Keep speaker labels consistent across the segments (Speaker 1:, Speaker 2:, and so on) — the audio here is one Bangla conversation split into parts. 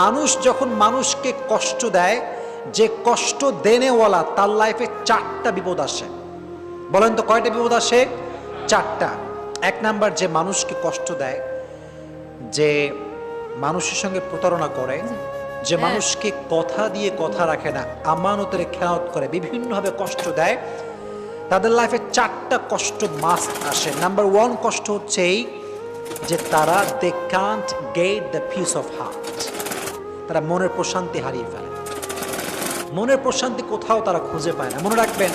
Speaker 1: মানুষ যখন মানুষকে কষ্ট দেয়, যে কষ্ট দেনেওয়ালা তার লাইফে 4টা বিপদ আসে। বলেন তো কয়টা বিপদ আসে? 4টা। 1 নাম্বার, যে মানুষকে কষ্ট দেয়, যে মানুষের সঙ্গে প্রতারণা করে, যে মানুষকে কথা দিয়ে কথা রাখে না, আমানতের খেয়ানত করে, বিভিন্নভাবে কষ্ট দেয়, তাদের লাইফে 4টা কষ্ট মাস্ট আসে। নাম্বার 1 কষ্ট হচ্ছে এই যে তারা they can't get the peace of heart. তারা মনের প্রশান্তি হারিয়ে ফেলে। মনের প্রশান্তি কোথাও তারা খুঁজে পায় না। মনে রাখবেন,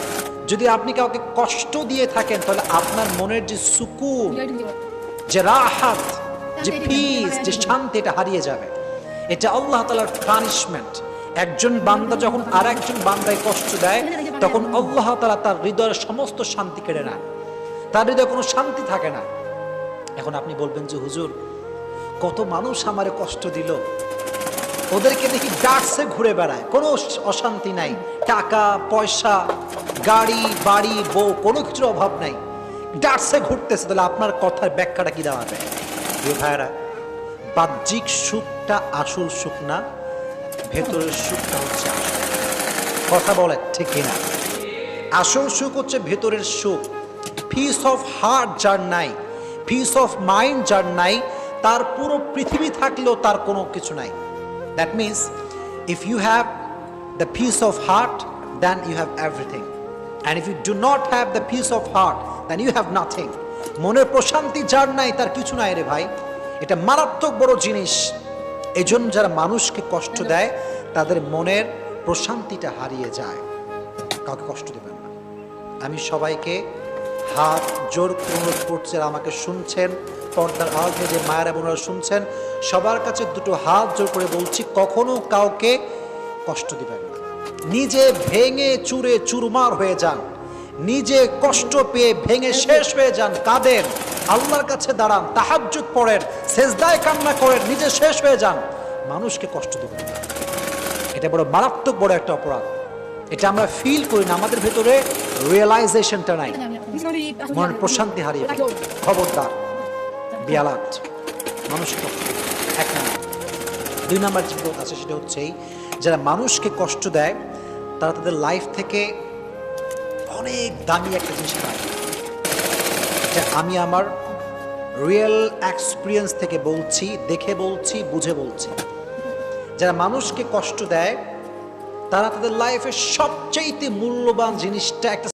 Speaker 1: যদি আপনি কাউকে কষ্ট দিয়ে থাকেন তাহলে আপনার মনের যে সুকুন, যে রাহাত, যে পিস, যে শান্তি, এটা হারিয়ে যাবে। এটা আল্লাহ তাআলার পানিশমেন্ট। একজন বান্দা যখন আর একজন বান্দায় কষ্ট দেয়, তখন আল্লাহ তাআলা তার হৃদয়ের সমস্ত শান্তি কেড়ে নেয়। তার হৃদয়ে কোনো শান্তি থাকে না। এখন আপনি বলবেন যে হুজুর, কত মানুষ আমারে কষ্ট দিল, ওদেরকে দেখি ডাকসে ঘুরে বেড়ায়, কোনো অশান্তি নাই, টাকা পয়সা, গাড়ি বাড়ি বউ, কোনো কিছুর অভাব নাই, ডাকসে ঘুরতেছে, তাহলে আপনার কথার ব্যাখ্যাটা কি দাঁড়াবে? ভাইরা, বাহ্যিক সুখটা আসল সুখ না, ভেতরের সুখটা হচ্ছে আসল। কথা বলে ঠিক কিনা? আসল সুখ হচ্ছে ভেতরের সুখ। পিস অফ হার্ট যার নাই, পিস অফ মাইন্ড যার নাই, তার পুরো পৃথিবী থাকলেও তার কোনো কিছু নাই। That means if you have the peace of heart, then you have everything. And if you do not have the peace of heart, then you have nothing. মনের প্রশান্তি যার নাই তার কিছু নাই রে ভাই। এটা মারাত্মক বড় জিনিস। এজন্য যারা মানুষকে কষ্ট দেয় তাদের মনের প্রশান্তিটা হারিয়ে যায়। কাউকে কষ্ট দেবেন না। আমি সবাইকে হাত জোর করে অনুরোধ করছি, আমাকে শুনছেন, পর্দার আড়াল থেকে যে মায়েরা বোনেরা শুনছেন, সবার কাছে দুটো হাত জোর করে বলছি, কখনো কাউকে কষ্ট দিবেন না। নিজে ভেঙে চুরে চুরমার হয়ে যান, নিজে কষ্ট পেয়ে ভেঙে শেষ হয়ে যান, কাঁদেন, আল্লাহর কাছে দাঁড়ান, তাহাজ্জুদ পড়েন, সেজদায় কান্না করেন, নিজে শেষ হয়ে যান, মানুষকে কষ্ট দিবেন না। এটা বড় মারাত্মক বড় একটা অপরাধ। এটা আমরা ফিল করি না, আমাদের ভেতরে রিয়েলাইজেশনটা নাই, মনের প্রশান্তি হারিয়ে ফেলি। খবরদার, বিয়ালাত মানুষকে। 1 নাম্বার। 2 নাম্বার যে বিপদ আছে সেটা হচ্ছে যারা মানুষকে কষ্ট দেয় তারা তাদের লাইফ থেকে অনেক দামি একটা জিনিস পায়। এটা আমি আমার রিয়েল এক্সপিরিয়েন্স থেকে বলছি, দেখে বলছি, বুঝে বলছি। যারা মানুষকে কষ্ট দেয় তারা তাদের লাইফের সবচেয়ে মূল্যবান জিনিসটা একটা